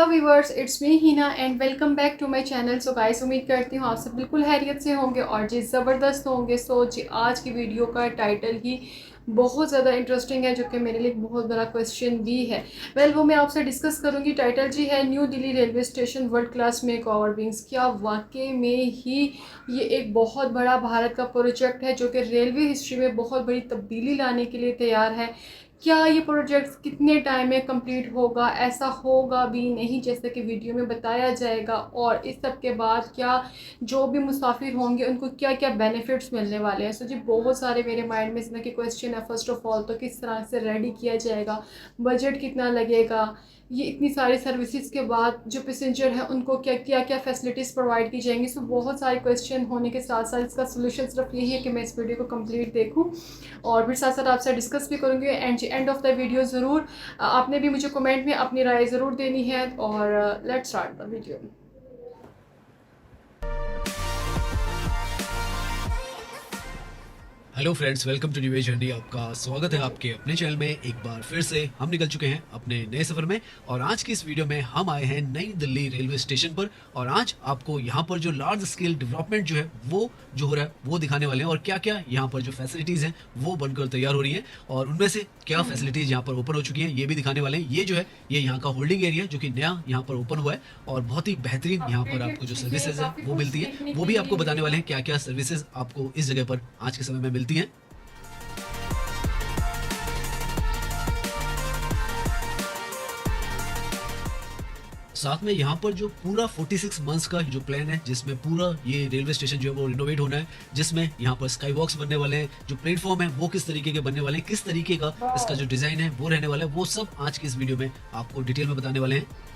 Hello viewers, it's me Hina and welcome back to my channel. So guys, उम्मीद करती हूँ आप सब बिल्कुल खैरियत से होंगे और जी ज़बरदस्त होंगे। सो जी आज की वीडियो का टाइटल ही बहुत ज़्यादा इंटरेस्टिंग है, जो कि मेरे लिए बहुत बड़ा क्वेश्चन भी है। वो मैं आपसे डिस्कस करूँगी। टाइटल जी है new Delhi railway station world class make over wings. क्या वाकई में ही ये एक बहुत बड़ा भारत का प्रोजेक्ट है जो कि रेलवे हिस्ट्री में बहुत बड़ी तब्दीली लाने के लिए तैयार है? क्या ये प्रोजेक्ट कितने टाइम में कंप्लीट होगा? ऐसा होगा भी नहीं जैसे कि वीडियो में बताया जाएगा? और इस सब के बाद क्या जो भी मुसाफिर होंगे उनको क्या क्या बेनिफिट्स मिलने वाले हैं? सो जी बहुत सारे मेरे माइंड में इस तरह के क्वेश्चन है। फर्स्ट ऑफ ऑल तो किस तरह से रेडी किया जाएगा, बजट कितना लगेगा, ये इतनी सारी सर्विसेज के बाद जो पैसेंजर हैं उनको क्या क्या क्या फैसिलिटीज़ प्रोवाइड की जाएंगी? सो बहुत सारे क्वेश्चन होने के साथ साथ इसका सोल्यूशन सिर्फ यही है कि मैं इस वीडियो को कंप्लीट देखूं और फिर साथ साथ आपसे डिस्कस भी करूँगी। एंड ऑफ द वीडियो ज़रूर आपने भी मुझे कमेंट में अपनी राय ज़रूर देनी है। और let's start the video. Hello friends, welcome to new age journey. आपका स्वागत है आपके अपने चैनल में। एक बार फिर से हम निकल चुके हैं अपने नए सफर में और आज की इस वीडियो में हम आए हैं नई दिल्ली रेलवे स्टेशन पर और आज आपको यहाँ पर जो लार्ज स्केल डेवलपमेंट जो है वो जो हो रहा है वो दिखाने वाले हैं और क्या क्या यहाँ पर जो फैसिलिटीज़ हैं वो बनकर तैयार हो रही हैं और उनमें से क्या फैसिलिटीज़ यहाँ पर ओपन हो चुकी हैं ये भी दिखाने वाले हैं। ये जो है ये यहाँ का होल्डिंग एरिया जो कि नया यहाँ पर ओपन हुआ है और बहुत ही बेहतरीन यहाँ पर आपको जो सर्विसेज है वो मिलती है, वो भी आपको बताने वाले हैं क्या क्या सर्विसेज आपको इस जगह पर आज के समय में मिलती हैं। साथ में यहाँ पर जो पूरा 46 मंथ्स का जो प्लान है जिसमें पूरा ये रेलवे स्टेशन जो है वो रिनोवेट होना है, जिसमें यहाँ पर स्काई वॉक्स बनने वाले हैं, जो प्लेटफॉर्म है वो किस तरीके के बनने वाले हैं, किस तरीके का इसका जो डिजाइन है वो रहने वाला है, वो सब आज की इस वीडियो में आपको डिटेल में बताने वाले हैं।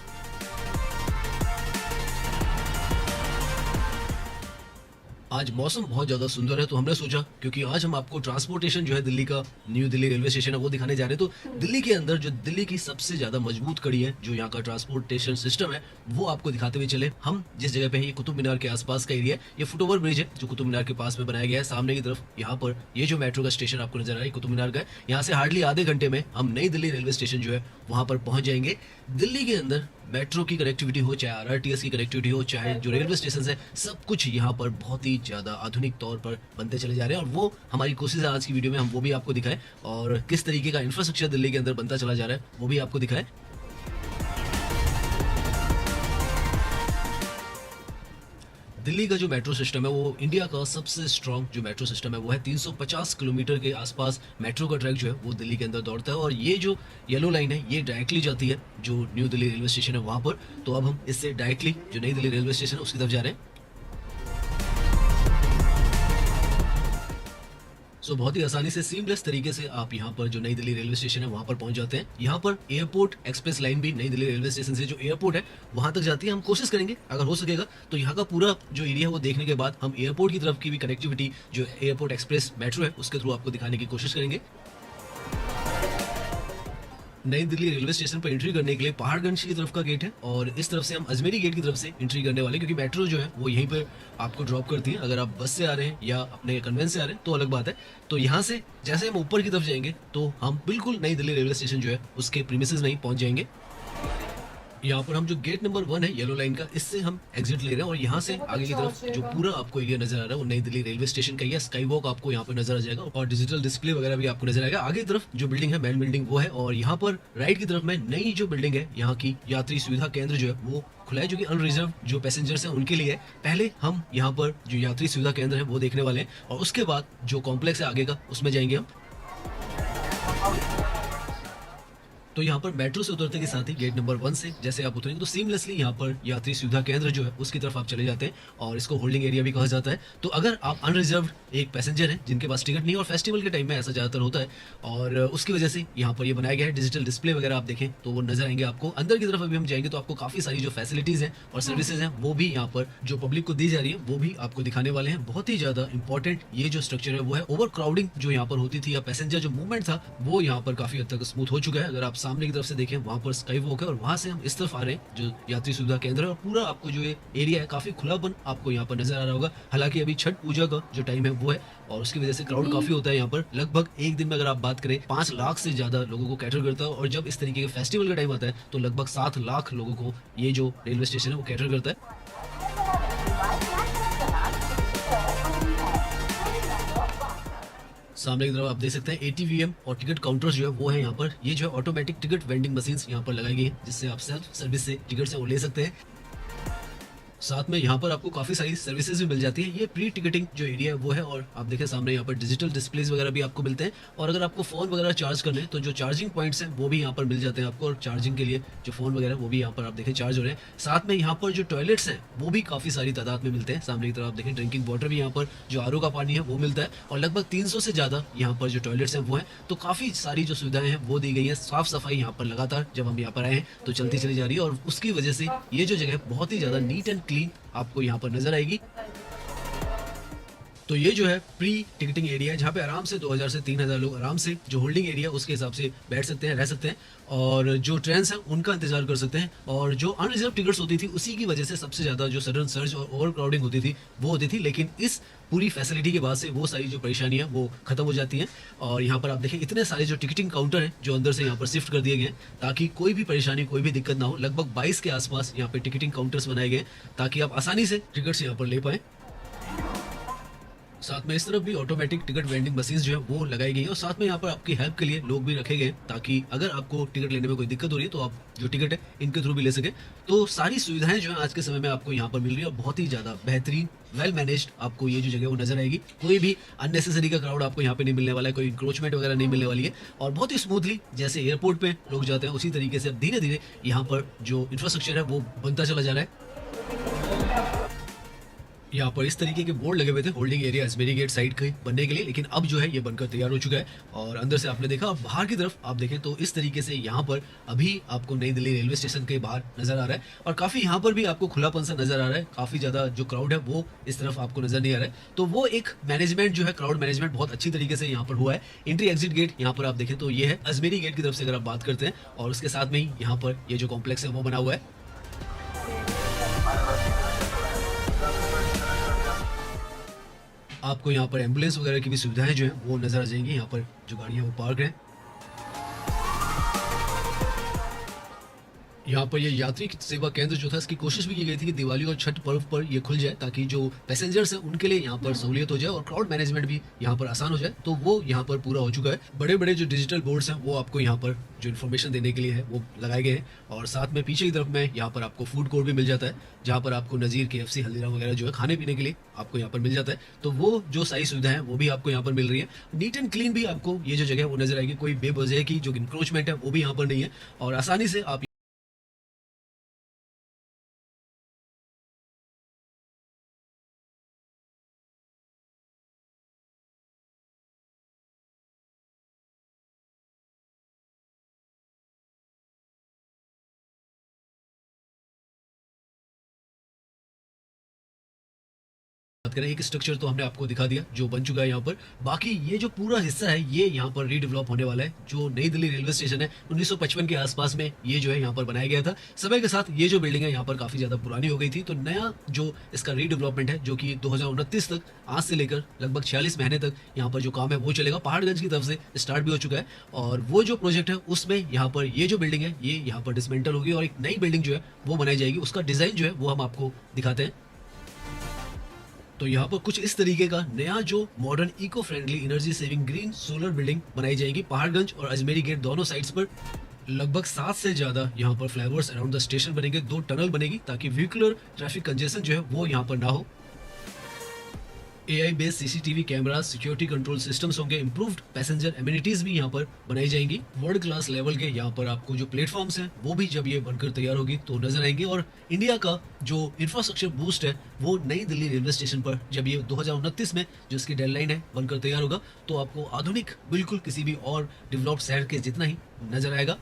आज मौसम बहुत ज़्यादा सुंदर है तो हमने सोचा क्योंकि आज हम आपको ट्रांसपोर्टेशन जो है दिल्ली का न्यू दिल्ली रेलवे स्टेशन है वो दिखाने जा रहे हैं। तो दिल्ली के अंदर जो दिल्ली की सबसे ज़्यादा मजबूत कड़ी है जो यहाँ का ट्रांसपोर्टेशन सिस्टम है वो आपको दिखाते हुए चले। हम जिस जगह पे है ये कुतुब मीनार के आसपास का एरिया है, ये फुटओवर ब्रिज है जो कुतुब मीनार के पास में बनाया गया है। सामने की तरफ यहाँ पर ये जो मेट्रो का स्टेशन आपको नजर आ रहा है कुतुब मीनार का है। यहाँ से हार्डली आधे घंटे में हम नई दिल्ली रेलवे स्टेशन जो है वहाँ पर पहुँच जाएंगे। दिल्ली के अंदर मेट्रो की कनेक्टिविटी हो, चाहे आरआरटीएस की कनेक्टिविटी हो, चाहे जो रेलवे स्टेशन है, सब कुछ यहाँ पर बहुत ही ज़्यादा आधुनिक तौर पर बनते चले जा रहे हैं और वो हमारी कोशिश है आज की वीडियो में हम वो भी आपको दिखाएं और किस तरीके का इंफ्रास्ट्रक्चर दिल्ली के अंदर बनता चला जा रहा है वो भी आपको दिखाएं। दिल्ली का जो मेट्रो सिस्टम है वो इंडिया का सबसे स्ट्रॉन्ग जो मेट्रो सिस्टम है वो है। 350 किलोमीटर के आसपास मेट्रो का ट्रैक जो है वो दिल्ली के अंदर दौड़ता है और ये जो येलो लाइन है ये डायरेक्टली जाती है जो न्यू दिल्ली रेलवे स्टेशन है वहाँ पर। तो अब हम इससे डायरेक्टली जो नई दिल्ली रेलवे स्टेशन है उसकी तरफ जा रहे हैं। सो बहुत ही आसानी से सीमलेस तरीके से आप यहाँ पर जो नई दिल्ली रेलवे स्टेशन है वहाँ पर पहुँच जाते हैं। यहाँ पर एयरपोर्ट एक्सप्रेस लाइन भी नई दिल्ली रेलवे स्टेशन से जो एयरपोर्ट है वहाँ तक जाती है। हम कोशिश करेंगे अगर हो सकेगा तो यहाँ का पूरा जो एरिया है वो देखने के बाद हम एयरपोर्ट की तरफ की भी कनेक्टिविटी जो एयरपोर्ट एक्सप्रेस मेट्रो है उसके थ्रू आपको दिखाने की कोशिश करेंगे। नई दिल्ली रेलवे स्टेशन पर एंट्री करने के लिए पहाड़गंज की तरफ का गेट है और इस तरफ से हम अजमेरी गेट की तरफ से एंट्री करने वाले हैं क्योंकि मेट्रो जो है वो यहीं पर आपको ड्रॉप करती है। अगर आप बस से आ रहे हैं या अपने कन्वेंस से आ रहे हैं तो अलग बात है। तो यहाँ से जैसे हम ऊपर की तरफ जाएंगे तो हम बिल्कुल नई दिल्ली रेलवे स्टेशन जो है उसके प्रीमिसेस में ही पहुंच जाएंगे। यहाँ पर हम जो गेट नंबर 1 है येलो लाइन का, इससे हम एग्जिट ले रहे हैं और यहाँ से आगे की तरफ जो पूरा आपको एरिया नजर आ रहा है वो नई दिल्ली रेलवे स्टेशन का ही है। स्काई वॉक आपको यहाँ पर नजर आ जाएगा और डिजिटल डिस्प्ले वगैरह भी आपको नजर आएगा। आगे की तरफ जो बिल्डिंग है मेन बिल्डिंग वो है और यहाँ पर राइट की तरफ में नई जो बिल्डिंग है यहाँ की यात्री सुविधा केंद्र जो है वो खुला है जो कि अनरिजर्व जो पैसेंजर्स हैं उनके लिए है। पहले हम यहाँ पर जो यात्री सुविधा केंद्र है वो देखने वाले हैं और उसके बाद जो कॉम्प्लेक्स है आगे का उसमें जाएंगे हम। तो यहाँ पर मेट्रो से उतरते के साथ ही गेट नंबर 1 से जैसे आप उतरेंगे तो सीमलेसली यहाँ पर यात्री सुविधा केंद्र जो है उसकी तरफ आप चले जाते हैं और इसको होल्डिंग एरिया भी कहा जाता है। तो अगर आप अनरिजर्व एक पैसेंजर हैं जिनके पास टिकट नहीं और फेस्टिवल के टाइम में ऐसा ज़्यादातर होता है और उसकी वजह से यहाँ पर ये बनाया गया है। डिजिटल डिस्प्ले वगैरह आप देखें तो वो नजर आएंगे आपको। अंदर की तरफ अभी हम जाएंगे तो आपको काफ़ी सारी जो फैसिलिटीज़ हैं और सर्विसेज हैं वो भी यहाँ पर जो पब्लिक को दी जा रही है वो भी आपको दिखाने वाले हैं। बहुत ही ज़्यादा इंपॉर्टेंट ये जो स्ट्रक्चर है वो है ओवर क्राउडिंग जो यहाँ पर होती थी या पैसेंजर जो मूवमेंट था वो यहाँ पर काफ़ी हद तक स्मूथ हो चुका है। अगर आप सामने की तरफ से देखें वहाँ पर स्काई वॉक है और वहाँ से हम इस तरफ आ रहे हैं जो यात्री सुविधा केंद्र है और पूरा आपको जो ये एरिया है काफी खुलापन आपको यहाँ पर नजर आ रहा होगा। हालांकि अभी छठ पूजा का जो टाइम है वो है और उसकी वजह से क्राउड काफी होता है यहाँ पर। लगभग एक दिन में अगर आप बात करें 5 लाख से ज्यादा लोगों को कैटर करता है और जब इस तरीके के फेस्टिवल का टाइम आता है तो लगभग 7 लाख लोगों को ये जो रेलवे स्टेशन है वो कैटर करता है। सामने की तरफ आप देख सकते हैं ATVM और टिकट काउंटर्स जो है वो है यहाँ पर। ये जो है ऑटोमेटिक टिकट वेंडिंग मशीन्स यहाँ पर लगाई गई है जिससे आप सेल्फ सर्विस से टिकट से वो ले सकते हैं। साथ में यहाँ पर आपको काफी सारी सर्विसेज भी मिल जाती है। ये प्री टिकटिंग जो एरिया है वो है और आप देखें सामने यहाँ पर डिजिटल डिस्प्लेज वगैरह भी आपको मिलते हैं और अगर आपको फोन वगैरह चार्ज करने हैं तो जो चार्जिंग पॉइंट्स हैं वो भी यहाँ पर मिल जाते हैं आपको और चार्जिंग के लिए जो फोन वगैरह वो भी यहाँ पर आप देखें चार्ज हो रहे हैं। साथ में यहाँ पर जो टॉयलेट्स हैं वो भी काफी सारी तादाद में मिलते हैं। सामने की तरफ आप देखें ड्रिंकिंग वाटर भी यहाँ पर जो RO का पानी है वो मिलता है और लगभग 300 से ज्यादा यहाँ पर जो टॉयलेट्स हैं वो हैं। तो काफी सारी जो सुविधाएं हैं वो दी गई है। साफ सफाई यहाँ पर लगातार जब हम यहाँ पर आए हैं तो चलती चली जा रही है और उसकी वजह से ये जो जगह बहुत ही ज्यादा नीट एंड क्लीन आपको यहाँ पर नजर आएगी। तो ये जो है प्री टिकटिंग एरिया है जहाँ पे आराम से 2000 से 3000 लोग आराम से जो होल्डिंग एरिया उसके हिसाब से बैठ सकते हैं, रह सकते हैं और जो ट्रेन्स हैं उनका इंतजार कर सकते हैं। और जो अनरिजर्व टिकट्स होती थी उसी की वजह से सबसे ज़्यादा जो सडन सर्ज और ओवर क्राउडिंग होती थी वो होती थी, लेकिन इस पूरी फैसिलिटी के बाद से वो सारी जो परेशानी है वो खत्म हो जाती हैं। और यहाँ पर आप देखें इतने सारे जो टिकटिंग काउंटर हैं जो अंदर से यहाँ पर शिफ्ट कर दिए गए ताकि कोई भी परेशानी कोई भी दिक्कत ना हो। लगभग 22 के आसपास यहाँ पे टिकटिंग काउंटर्स बनाए गए ताकि आप आसानी से टिकट्स यहाँ पर ले पाएं। साथ में इस तरफ भी ऑटोमेटिक टिकट वेंडिंग मशीन जो है वो लगाई गई है और साथ में यहाँ पर आपकी हेल्प के लिए लोग भी रखे गए ताकि अगर आपको टिकट लेने में कोई दिक्कत हो रही है तो आप जो टिकट है इनके थ्रू भी ले सके। तो सारी सुविधाएं जो है आज के समय में आपको यहाँ पर मिल रही है और बहुत ही ज्यादा बेहतरीन वेल मैनेज्ड आपको ये जो जगह वो नजर आएगी। कोई भी अननेसेसरी का क्राउड आपको यहाँ पे नहीं मिलने वाला है, कोई इंक्रोचमेंट वगैरह नहीं मिलने वाली है और बहुत ही स्मूथली जैसे एयरपोर्ट पे लोग जाते हैं उसी तरीके से अब धीरे धीरे यहाँ पर जो इंफ्रास्ट्रक्चर है वो बनता चला जा रहा है। यहाँ पर इस तरीके के बोर्ड लगे हुए थे holding area Ajmeri gate side के बनने के लिए, लेकिन अब जो है ये बनकर तैयार हो चुका है। और अंदर से आपने देखा, अब बाहर की तरफ आप देखें तो इस तरीके से यहाँ पर अभी आपको नई दिल्ली रेलवे स्टेशन के बाहर नजर आ रहा है और काफी यहाँ पर भी आपको खुलापन सा नजर आ रहा है। काफी ज्यादा जो क्राउड है वो इस तरफ आपको नजर नहीं आ रहा है, तो वो एक मैनेजमेंट जो है क्राउड मैनेजमेंट बहुत अच्छी तरीके से यहाँ पर हुआ है। एंट्री एग्जिट गेट यहाँ पर आप देखें तो ये है अजमेरी गेट की तरफ से अगर आप बात करते हैं और उसके साथ में ही यहाँ पर ये जो कॉम्प्लेक्स है वो बना हुआ है। आपको यहाँ पर एम्बुलेंस वगैरह की भी सुविधाएं जो है वो नजर आ जाएंगी। यहाँ पर जो गाड़ियां वो पार्क हैं। यहाँ पर ये यात्री सेवा केंद्र जो था इसकी कोशिश भी की गई थी कि दिवाली और छठ पर्व पर ये खुल जाए ताकि जो पैसेंजर्स हैं उनके लिए यहाँ पर सहूलियत हो जाए और क्राउड मैनेजमेंट भी यहाँ पर आसान हो जाए। तो वो यहाँ पर पूरा हो चुका है। बड़े बड़े जो डिजिटल बोर्ड्स हैं वो आपको यहाँ पर जो इन्फॉर्मेशन देने के लिए है वो लगाए गए हैं और साथ में पीछे की तरफ में यहाँ पर आपको फूड कोर्ट भी मिल जाता है जहाँ पर आपको नज़ीर KFC हल्दीराम वगैरह जो है खाने पीने के लिए आपको यहाँ पर मिल जाता है। तो वो जो सारी सुविधाएं वो भी आपको यहाँ पर मिल रही है। नीट एंड क्लीन भी आपको ये जो जगह है वो नजर आएगी। कोई बेवजह की जो इंक्रोचमेंट है वो भी यहाँ पर नहीं है और आसानी से आप बात करें, एक स्ट्रक्चर तो हमने आपको दिखा दिया जो बन चुका है यहाँ पर। बाकी ये जो पूरा हिस्सा है ये यहाँ पर रीडेवलप होने वाला है। जो नई दिल्ली रेलवे स्टेशन है 1955 के आसपास में ये जो है यहाँ पर बनाया गया था। समय के साथ ये जो बिल्डिंग है यहाँ पर काफी ज्यादा पुरानी हो गई थी, तो नया जो इसका रीडेवलपमेंट है जो कि 2029 तक, आज से लेकर लगभग 46 महीने तक यहाँ पर जो काम है वो चलेगा। पहाड़गंज की तरफ से स्टार्ट भी हो चुका है और वो जो प्रोजेक्ट है उसमें यहाँ पर ये जो बिल्डिंग है ये यहाँ पर डिसमेंटल होगी और एक नई बिल्डिंग जो है वो बनाई जाएगी। उसका डिजाइन जो है वो हम आपको दिखाते हैं। तो यहाँ पर कुछ इस तरीके का नया जो modern eco friendly energy saving green solar building बनाई जाएगी। पहाड़गंज और अजमेरी गेट दोनों साइड्स पर लगभग 7 से ज्यादा यहाँ पर फ्लाईओवर्स अराउंड द स्टेशन बनेंगे। 2 टनल बनेगी ताकि व्हीकुलर ट्रैफिक कंजेशन जो है वो यहाँ पर ना हो। AI based CCTV cameras, security control systems होंगे। इंप्रूव्ड पैसेंजर एमिनिटीज भी यहाँ पर बनाई जाएंगी। वर्ल्ड क्लास लेवल के यहाँ पर आपको जो प्लेटफॉर्म्स हैं वो भी जब ये बनकर तैयार होगी तो नजर आएंगे। और इंडिया का जो इंफ्रास्ट्रक्चर बूस्ट है वो नई दिल्ली रेलवे स्टेशन पर जब ये 2029 में जो इसकी डेडलाइन है बनकर तैयार होगा तो आपको आधुनिक बिल्कुल किसी भी और डेवलप्ड शहर के जितना ही नजर आएगा।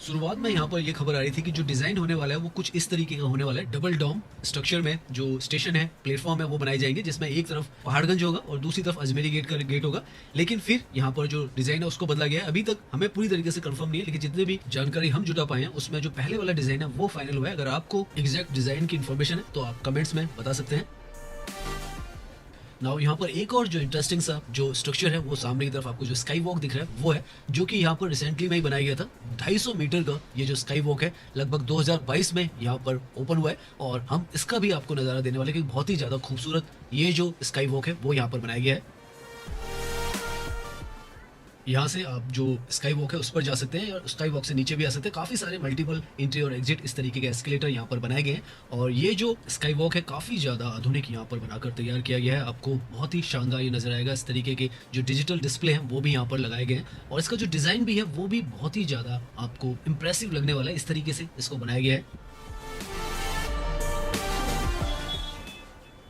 शुरुआत में यहाँ पर ये खबर आ रही थी कि जो डिजाइन होने वाला है वो कुछ इस तरीके का होने वाला है। डबल डॉम स्ट्रक्चर में जो स्टेशन है, प्लेटफॉर्म है, वो बनाए जाएंगे, जिसमें एक तरफ पहाड़गंज होगा और दूसरी तरफ अजमेरी गेट का गेट होगा। लेकिन फिर यहाँ पर जो डिजाइन है उसको बदला गया है। अभी तक हमें पूरी तरीके से कंफर्म नहीं है, लेकिन जितने भी जानकारी हम जुटा पाए हैं उसमें जो पहले वाला डिजाइन है वो फाइनल हुआ है। अगर आपको एग्जैक्ट डिजाइन की इन्फॉर्मेशन है तो आप कमेंट्स में बता सकते हैं। नाउ यहाँ पर एक और जो इंटरेस्टिंग सा जो स्ट्रक्चर है वो सामने की तरफ आपको जो स्काई वॉक दिख रहा है वो है, जो कि यहाँ पर रिसेंटली में ही बनाया गया था। 250 मीटर का ये जो स्काई वॉक है लगभग 2022 में यहाँ पर ओपन हुआ है और हम इसका भी आपको नज़ारा देने वाले, क्योंकि बहुत ही ज़्यादा खूबसूरत ये जो स्काई वॉक है वो यहाँ पर बनाया गया है। यहाँ से आप जो स्काई वॉक है उस पर जा सकते हैं और स्काई वॉक से नीचे भी आ सकते हैं। काफ़ी सारे मल्टीपल एंट्री और एग्जिट इस तरीके के एस्केलेटर यहाँ पर बनाए गए हैं और ये जो स्काई वॉक है काफ़ी ज़्यादा आधुनिक यहाँ पर बनाकर तैयार किया गया है। आपको बहुत ही शानदार ये नज़र आएगा। इस तरीके के जो डिजिटल डिस्प्ले हैं वो भी यहाँ पर लगाए गए हैं और इसका जो डिज़ाइन भी है वो भी बहुत ही ज़्यादा आपको इंप्रेसिव लगने वाला है। इस तरीके से इसको बनाया गया है।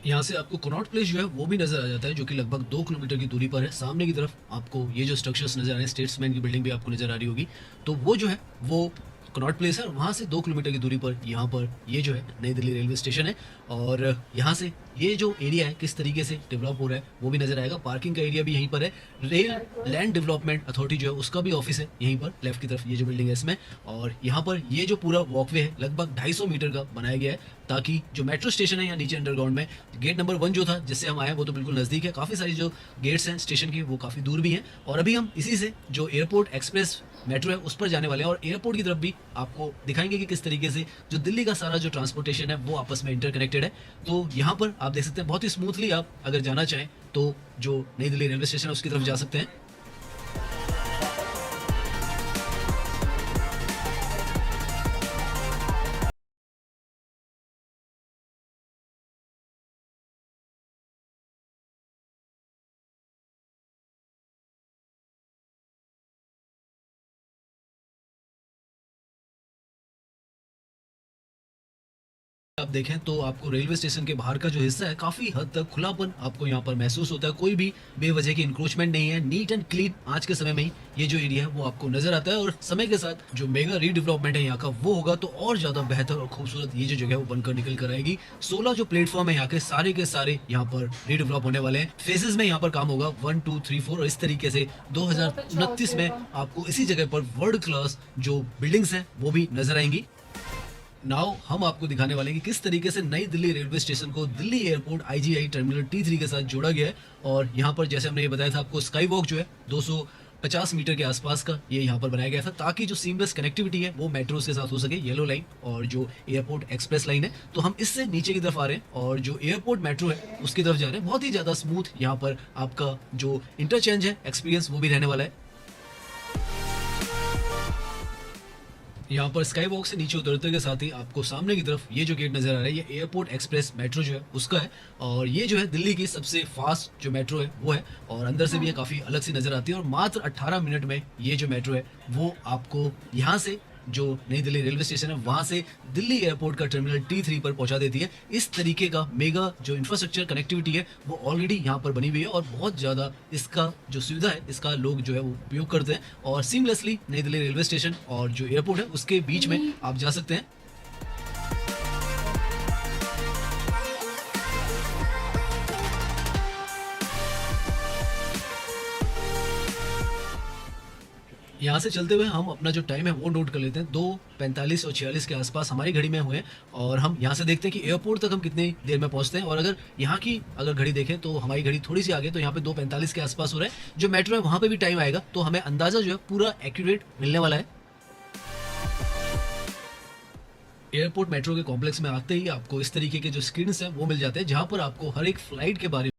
यहाँ से आपको कनॉट प्लेस जो है वो भी नजर आ जाता है, जो कि लगभग 2 किलोमीटर की दूरी पर है। सामने की तरफ आपको ये जो स्ट्रक्चर्स नजर आ रहे हैं, स्टेट्समैन की बिल्डिंग भी आपको नजर आ रही होगी, तो वो जो है वो कनॉट प्लेस है और वहाँ से 2 किलोमीटर की दूरी पर यहाँ पर ये जो है नई दिल्ली रेलवे स्टेशन है। और यहाँ से ये जो एरिया है किस तरीके से डेवलप हो रहा है वो भी नजर आएगा। पार्किंग का एरिया भी यहीं पर है। रेल लैंड डेवलपमेंट अथॉरिटी जो है उसका भी ऑफिस है यहीं पर लेफ्ट की तरफ, ये जो बिल्डिंग है इसमें। और यहाँ पर ये जो पूरा वॉकवे है लगभग 250 मीटर का बनाया गया है, ताकि जो मेट्रो स्टेशन है या नीचे अंडरग्राउंड में गेट नंबर 1 जो था जिससे हम आए वो तो बिल्कुल नज़दीक है। काफ़ी सारी जो गेट्स हैं स्टेशन की वो काफ़ी दूर भी हैं और अभी हम इसी से जो एयरपोर्ट एक्सप्रेस मेट्रो है उस पर जाने वाले हैं और एयरपोर्ट की तरफ भी आपको दिखाएंगे कि किस तरीके से जो दिल्ली का सारा जो ट्रांसपोर्टेशन है वो आपस में इंटरकनेक्टेड है। तो यहाँ पर आप देख सकते हैं बहुत ही स्मूथली आप अगर जाना चाहें तो जो नई दिल्ली रेलवे स्टेशन है उसकी तरफ जा सकते हैं। आप देखें तो आपको रेलवे स्टेशन के बाहर का जो हिस्सा है काफी हद तक खुलापन आपको यहाँ पर महसूस होता है। कोई भी बेवजह की इंक्रोचमेंट नहीं है। नीट एंड क्लीन आज के समय में ही ये जो एरिया है वो आपको नजर आता है और समय के साथ जो मेगा रीडेवलपमेंट है यहाँ का वो होगा तो और ज्यादा बेहतर और खूबसूरत ये जो जगह है वो बनकर निकल कर आएगी। 16 जो प्लेटफॉर्म है यहाँ के सारे यहाँ पर रीडेवलप होने वाले हैं। फेजेस में यहाँ पर काम होगा 1, 2, 3, 4 और इस तरीके से 2029 में आपको इसी जगह पर वर्ल्ड क्लास जो बिल्डिंग्स हैं वो भी नजर आएंगी। नाउ हम आपको दिखाने वाले हैं कि किस तरीके से नई दिल्ली रेलवे स्टेशन को Delhi airport IGI terminal T3 के साथ जोड़ा गया है। और यहाँ पर जैसे हमने ये बताया था आपको स्काई वॉक जो है 250 मीटर के आसपास का ये यहाँ पर बनाया गया था, ताकि जो सीमलेस कनेक्टिविटी है वो मेट्रोस के साथ हो सके। येलो लाइन और जो एयरपोर्ट एक्सप्रेस लाइन है, तो हम इससे नीचे की तरफ आ रहे हैं और जो एयरपोर्ट मेट्रो है उसकी तरफ जा रहे हैं। बहुत ही ज़्यादा स्मूथ यहाँ पर आपका जो इंटरचेंज है एक्सपीरियंस वो भी रहने वाला है। यहाँ पर स्काई वॉक से नीचे उतरते के साथ ही आपको सामने की तरफ ये जो गेट नजर आ रहा है ये एयरपोर्ट एक्सप्रेस मेट्रो जो है उसका है और ये जो है दिल्ली की सबसे फास्ट जो मेट्रो है वो है और अंदर से भी ये काफ़ी अलग सी नजर आती है और मात्र 18 मिनट में ये जो मेट्रो है वो आपको यहाँ से जो नई दिल्ली रेलवे स्टेशन है वहां से दिल्ली एयरपोर्ट का टर्मिनल T3 पर पहुंचा देती है। इस तरीके का मेगा जो इंफ्रास्ट्रक्चर कनेक्टिविटी है वो ऑलरेडी यहाँ पर बनी हुई है और बहुत ज़्यादा इसका जो सुविधा है इसका लोग जो है वो उपयोग करते हैं और सीमलेसली नई दिल्ली रेलवे स्टेशन और जो एयरपोर्ट है उसके बीच में आप जा सकते हैं। यहाँ से चलते हुए हम अपना जो टाइम है वो नोट कर लेते हैं। 2:45 और 46 के आसपास हमारी घड़ी में हुए हैं और हम यहाँ से देखते हैं कि एयरपोर्ट तक हम कितनी देर में पहुँचते हैं। और अगर यहाँ की अगर घड़ी देखें तो हमारी घड़ी थोड़ी सी आगे, तो यहाँ पे 2:45 के आसपास हो रहा है। जो मेट्रो है वहाँ पे भी टाइम आएगा, तो हमें अंदाजा जो है पूरा एक्यूरेट मिलने वाला है। एयरपोर्ट मेट्रो के कॉम्प्लेक्स में आते ही आपको इस तरीके के जो स्क्रीन है वो मिल जाते हैं, जहाँ पर आपको हर एक फ्लाइट के बारे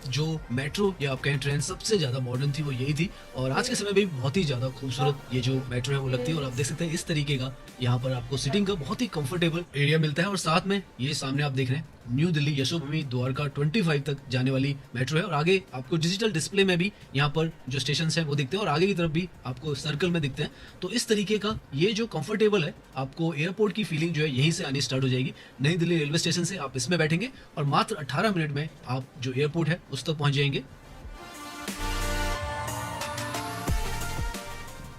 जो मेट्रो या आप कहें ट्रेन सबसे ज़्यादा मॉडर्न थी वो यही थी और आज के समय में भी बहुत ही ज़्यादा खूबसूरत ये जो मेट्रो है वो लगती है। और आप देख सकते हैं इस तरीके का यहाँ पर आपको सिटिंग का बहुत ही कंफर्टेबल एरिया मिलता है और साथ में ये सामने आप देख रहे हैं न्यू दिल्ली यशोभूमि द्वारका 25 तक जाने वाली मेट्रो है। और आगे आपको डिजिटल डिस्प्ले में भी यहाँ पर जो स्टेशन है वो दिखते हैं और आगे की तरफ भी आपको सर्कल में दिखते हैं। तो इस तरीके का ये जो कंफर्टेबल है, आपको एयरपोर्ट की फीलिंग जो है यहीं से आनी स्टार्ट हो जाएगी। नई दिल्ली रेलवे स्टेशन से आप इसमें बैठेंगे और मात्र 18 मिनट में आप जो एयरपोर्ट है उस तक पहुंच जाएंगे।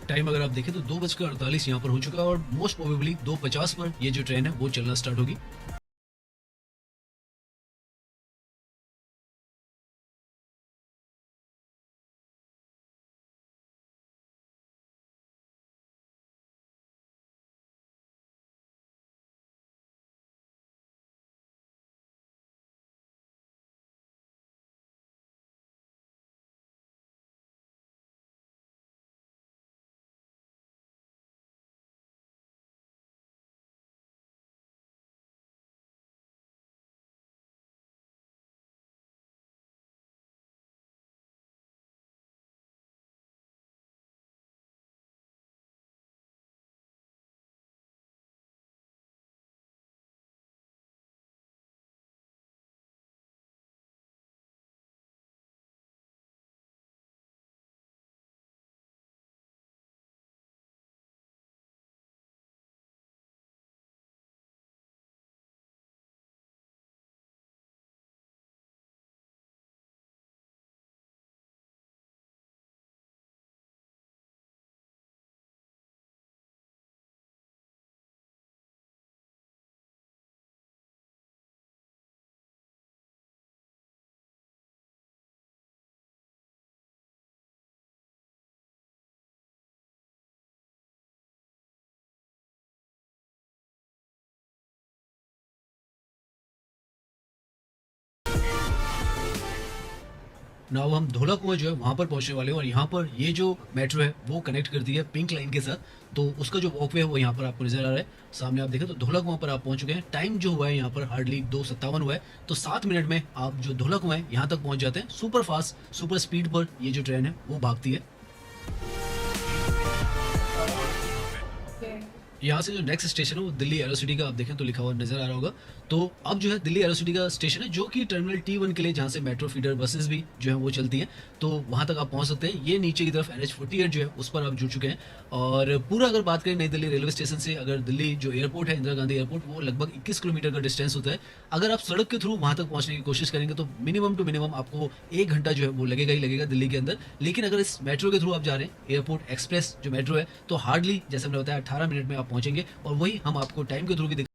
टाइम अगर आप देखें तो 2:48 यहाँ पर हो चुका है और मोस्ट प्रोबेबली 2:50 पर ये जो ट्रेन है वो चलना स्टार्ट होगी। नाउ हम धौला कुआं जो है वहां पर पहुंचने वाले हैं और यहाँ पर ये जो मेट्रो है वो कनेक्ट करती है पिंक लाइन के साथ। तो उसका जो वॉकवे है वो यहाँ पर आपको नजर आ रहा है। सामने आप देखें तो धौला कुआं पर आप पहुंच चुके हैं। टाइम जो हुआ है यहाँ पर हार्डली 2:57 हुआ है। तो 7 मिनट में आप जो धौला कुआं है यहाँ तक पहुंच जाते हैं। सुपर फास्ट सुपर स्पीड पर ये जो ट्रेन है वो भागती है। यहाँ से जो नेक्स्ट स्टेशन है वो दिल्ली एरोसिटी का आप देखें तो लिखा हुआ नजर आ रहा होगा। तो अब जो है दिल्ली एरोसिटी का स्टेशन है जो कि टर्मिनल T1 के लिए, जहाँ से मेट्रो फीडर बसेस भी जो है वो चलती हैं, तो वहाँ तक आप पहुँच सकते हैं। ये नीचे की तरफ NH48 जो है उस पर आप जुड़ चुके हैं। और पूरा अगर बात करें नई दिल्ली रेलवे स्टेशन से, अगर दिल्ली जो एयरपोर्ट है इंदिरा गांधी एयरपोर्ट, वो लगभग 21 किलोमीटर का डिस्टेंस होता है। अगर आप सड़क के थ्रू वहाँ तक पहुँचने की कोशिश करेंगे तो मिनिमम टू मिनिमम आपको 1 घंटा जो है वो लगेगा ही लगेगा दिल्ली के अंदर। लेकिन अगर इस मेट्रो के थ्रू आप जा रहे हैं, एयरपोर्ट एक्सप्रेस जो मेट्रो है, तो हार्डली जैसे हमने बताया 18 मिनट में आप पहुंचेंगे। और वही हम आपको टाइम के थ्रू भी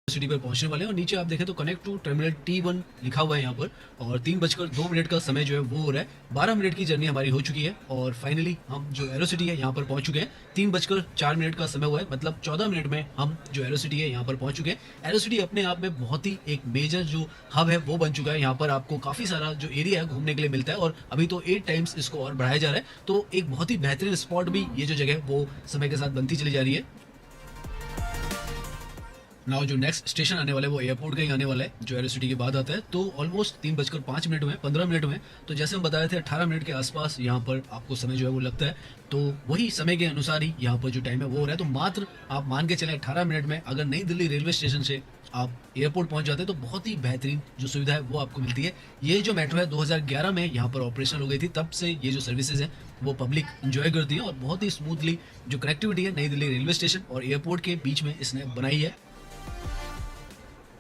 सिटी पर पहुंचने वाले हैं। और नीचे आप देखें तो कनेक्ट टू टर्मिनल T1 लिखा हुआ है यहाँ पर। और 3:02 का समय जो है वो हो रहा है। 12 मिनट की जर्नी हमारी हो चुकी है और फाइनली हम जो एरोसिटी है यहाँ पर पहुंच चुके हैं। 3:04 का समय हुआ है, मतलब 14 मिनट में हम जो एरोसिटी है यहाँ पर पहुंच चुके हैं। एरोसिटी अपने आप में बहुत ही एक मेजर जो हब है वो बन चुका है। यहाँ पर आपको काफी सारा जो एरिया है घूमने के लिए मिलता है और अभी तो 8 टाइम्स इसको और बढ़ाया जा रहा है। तो एक बहुत ही बेहतरीन स्पॉट भी ये जो जगह है वो समय के साथ बनती चली जा रही है। नाउ जो नेक्स्ट स्टेशन आने वाला है वो एयरपोर्ट का ही आने वाला है, जो एरोसिटी के बाद आता है। तो ऑलमोस्ट 3:05 में 15 मिनट में, तो जैसे हम बताए थे 18 मिनट के आसपास यहाँ पर आपको समय जो है वो लगता है। तो वही समय के अनुसार ही यहाँ पर जो टाइम है वो हो रहा है। तो मात्र आप मान के चले 18 मिनट में अगर नई दिल्ली रेलवे स्टेशन से आप एयरपोर्ट पहुंच जाते हैं तो बहुत ही बेहतरीन जो सुविधा है वो आपको मिलती है। ये जो मेट्रो है 2011 में यहाँ पर ऑपरेशनल हो गई थी, तब से ये जो सर्विसेज है वो पब्लिक इंजॉय करती है और बहुत ही स्मूथली जो कनेक्टिविटी है नई दिल्ली रेलवे स्टेशन और एयरपोर्ट के बीच में इसने बनाई है।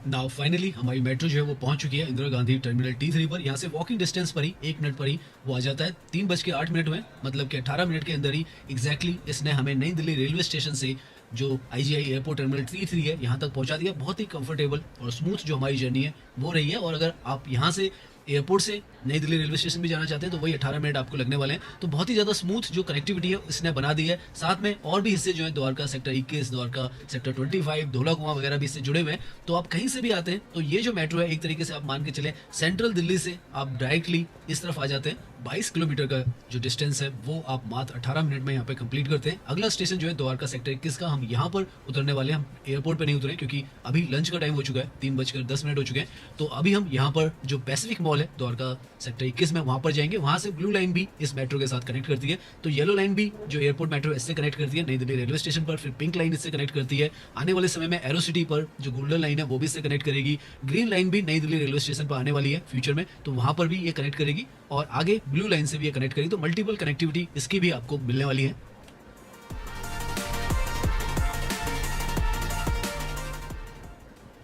नाउ फाइनली हमारी मेट्रो जो है वो पहुंच चुकी है इंदिरा गांधी टर्मिनल T3 पर। यहाँ से वॉकिंग डिस्टेंस पर ही 1 मिनट पर ही वो आ जाता है। 3:08 में, मतलब कि 18 मिनट के अंदर ही एग्जैक्टली इसने हमें नई दिल्ली रेलवे स्टेशन से जो IGI एयरपोर्ट टर्मिनल T3 है यहाँ तक पहुंचा दिया। बहुत ही कंफर्टेबल और स्मूथ जो हमारी जर्नी है वो रही है। और अगर आप यहाँ से एयरपोर्ट से नई दिल्ली रेलवे स्टेशन भी जाना चाहते हैं तो वही 18 मिनट आपको लगने वाले हैं। तो बहुत ही ज़्यादा स्मूथ जो कनेक्टिविटी है इसने बना दी है। साथ में और भी हिस्से जो है द्वारका सेक्टर 21, द्वारका सेक्टर 25, धौला कुआं वगैरह भी इससे जुड़े हुए हैं। तो आप कहीं से भी आते हैं तो ये जो मेट्रो है एक तरीके से आप मान के चले सेंट्रल दिल्ली से आप डायरेक्टली इस तरफ आ जाते हैं। 22 किलोमीटर का जो डिस्टेंस है वो आप मात्र 18 मिनट में यहाँ पे कंप्लीट करते हैं। अगला स्टेशन जो है द्वारका सेक्टर 21 का, हम यहाँ पर उतरने वाले हैं। हम एयरपोर्ट पे नहीं उतरे क्योंकि अभी लंच का टाइम हो चुका है, 3:10 हो चुके हैं। तो अभी हम यहाँ पर जो पैसिफिक मॉल है द्वारका सेक्टर 21 में, वहाँ पर जाएंगे। वहाँ से ब्लू लाइन भी इस मेट्रो के साथ कनेक्ट करती है, तो येलो लाइन भी जो एयरपोर्ट मेट्रो इससे कनेक्ट करती है नई दिल्ली रेलवे स्टेशन पर, फिर पिंक लाइन इससे कनेक्ट करती है। आने वाले समय में एरो सिटी पर जो गोल्डन लाइन है वो भी इससे कनेक्ट करेगी। ग्रीन लाइन भी नई दिल्ली रेलवे स्टेशन पर आने वाली है फ्यूचर में, तो वहां पर भी ये कनेक्ट करेगी और आगे ब्लू लाइन से भी ये कनेक्ट करेगी। तो मल्टीपल कनेक्टिविटी इसकी भी आपको मिलने वाली है।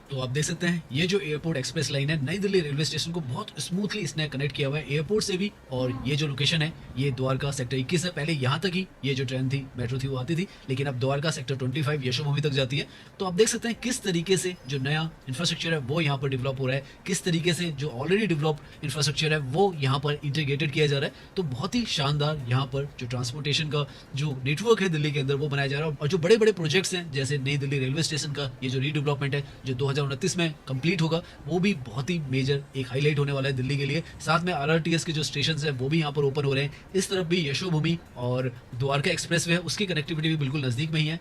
तो आप देख सकते हैं ये जो एयरपोर्ट एक्सप्रेस लाइन है नई दिल्ली रेलवे स्टेशन को बहुत स्मूथली इसने कनेक्ट किया हुआ है एयरपोर्ट से भी। और ये जो लोकेशन है ये द्वारका सेक्टर 21 है। पहले यहाँ तक ही ये जो ट्रेन थी, मेट्रो थी, वो आती थी, लेकिन अब द्वारका सेक्टर 25 यशोभूमि तक जाती है। तो आप देख सकते हैं किस तरीके से जो नया इंफ्रास्ट्रक्चर है वो यहाँ पर डेवलप हो रहा है, किस तरीके से जो ऑलरेडी डेवलप्ड इंफ्रास्ट्रक्चर है वो यहाँ पर इंटीग्रेटेड किया जा रहा है। तो बहुत ही शानदार यहाँ पर जो ट्रांसपोर्टेशन का जो नेटवर्क है दिल्ली के अंदर वो बनाया जा रहा है। और जो बड़े बड़े प्रोजेक्ट्स हैं जैसे नई दिल्ली रेलवे स्टेशन का ये जो रीडेवलपमेंट है जो 2029 में कंप्लीट होगा, वो भी बहुत ही मेजर एक हाईलाइट होने वाला है दिल्ली के लिए। साथ में आरआरटीएस के जो स्टेशन है वो भी यहाँ पर ओपन हो रहे हैं। इस तरफ भी यशोभूमि और द्वारका एक्सप्रेसवे है, उसकी कनेक्टिविटी भी बिल्कुल नजदीक में ही है।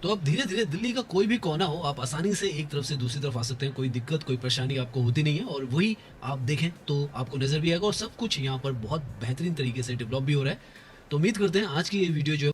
तो अब धीरे धीरे दिल्ली का कोई भी कोना हो, आप आसानी से एक तरफ से दूसरी तरफ आ सकते हैं। कोई दिक्कत, कोई परेशानी आपको होती नहीं है। और वही आप देखें तो आपको नजर भी आएगा और सब कुछ यहाँ पर बहुत बेहतरीन तरीके से डेवलप भी हो रहा है। तो उम्मीद करते हैं आज की ये वीडियो जो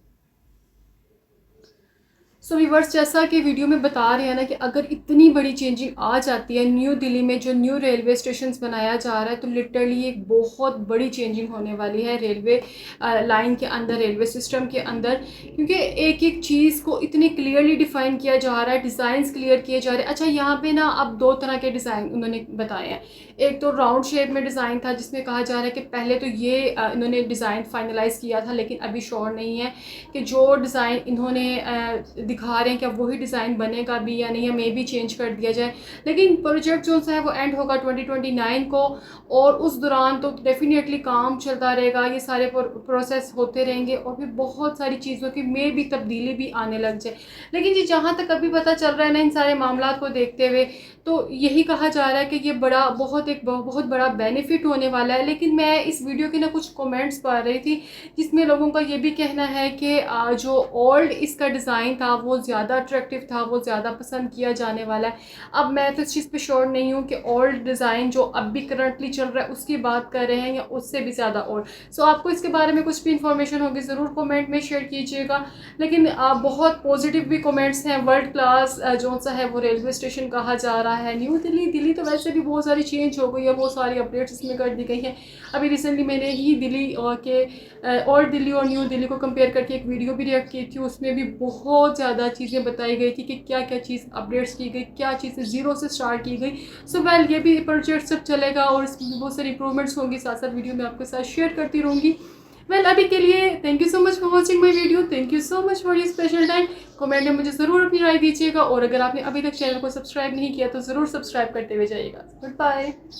सो व्यूअर्स, जैसा कि वीडियो में बता रहे हैं ना कि अगर इतनी बड़ी चेंजिंग आ जाती है न्यू दिल्ली में, जो न्यू रेलवे स्टेशन बनाया जा रहा है, तो लिटरली एक बहुत बड़ी चेंजिंग होने वाली है रेलवे लाइन के अंदर, रेलवे सिस्टम के अंदर। क्योंकि एक एक चीज़ को इतनी क्लियरली डिफ़ाइन किया जा रहा है, डिज़ाइंस क्लियर किए जा रहे हैं। अच्छा, यहाँ पे ना अब दो तरह के डिज़ाइन उन्होंने बताए हैं। एक तो राउंड शेप में डिज़ाइन था जिसमें कहा जा रहा है कि पहले तो ये इन्होंने डिज़ाइन फाइनलाइज़ किया था, लेकिन अभी श्योर नहीं है कि जो डिज़ाइन इन्होंने दिखा रहे हैं क्या वही डिज़ाइन बनेगा भी या नहीं, या मे भी चेंज कर दिया जाए। लेकिन प्रोजेक्ट जो है वो एंड होगा 2029 को, और उस दौरान तो डेफिनेटली काम चलता रहेगा, ये सारे प्रोसेस होते रहेंगे और फिर बहुत सारी चीज़ों की मे भी तब्दीली भी आने लग जाए। लेकिन जी जहाँ तक अभी पता चल रहा है ना इन सारे मामला को देखते हुए, तो यही कहा जा रहा है कि ये बहुत बड़ा बेनिफिट होने वाला है। लेकिन मैं इस वीडियो के ना कुछ कमेंट्स पढ़ रही थी जिसमें लोगों का ये भी कहना है कि जो ओल्ड इसका डिज़ाइन था वो ज़्यादा अट्रैक्टिव था, वो ज़्यादा पसंद किया जाने वाला है। अब मैं तो इस चीज़ पे श्योर नहीं हूँ कि ओल्ड डिज़ाइन जो अब भी करंटली चल रहा है उसकी बात कर रहे हैं या उससे भी ज़्यादा ओल्ड। सो आपको इसके बारे में कुछ भी इन्फॉर्मेशन होगी ज़रूर कमेंट में शेयर कीजिएगा। लेकिन बहुत पॉजिटिव भी कमेंट्स हैं। वर्ल्ड क्लास जो सा है वो रेलवे स्टेशन कहा जा रहा है। न्यू दिल्ली तो वैसे भी बहुत सारी चेंज हो गई है, बहुत सारी अपडेट्स इसमें कर दी गई हैं। अभी रिसेंटली मैंने ही दिल्ली के ओल्ड दिल्ली और न्यू दिल्ली को कंपेयर करके एक वीडियो भी रिएक्ट की थी। उसमें भी बहुत ज़्यादा चीज़ें बताई गई थी कि क्या क्या चीज़ अपडेट्स की गई, क्या चीज़ें ज़ीरो से स्टार्ट की गई। सो वेल, ये भी प्रोजेक्ट सब चलेगा और इसमें बहुत सारी इंप्रूवमेंट्स होंगी, साथ साथ वीडियो में आपके साथ शेयर करती रहूँगी। वेल, अभी के लिए thank you so much for watching my video, thank you so much for your special time. Comment में मुझे ज़रूर अपनी राय दीजिएगा और अगर आपने अभी तक चैनल को सब्सक्राइब नहीं किया तो ज़रूर सब्सक्राइब करते हुए जाइएगा। Good bye.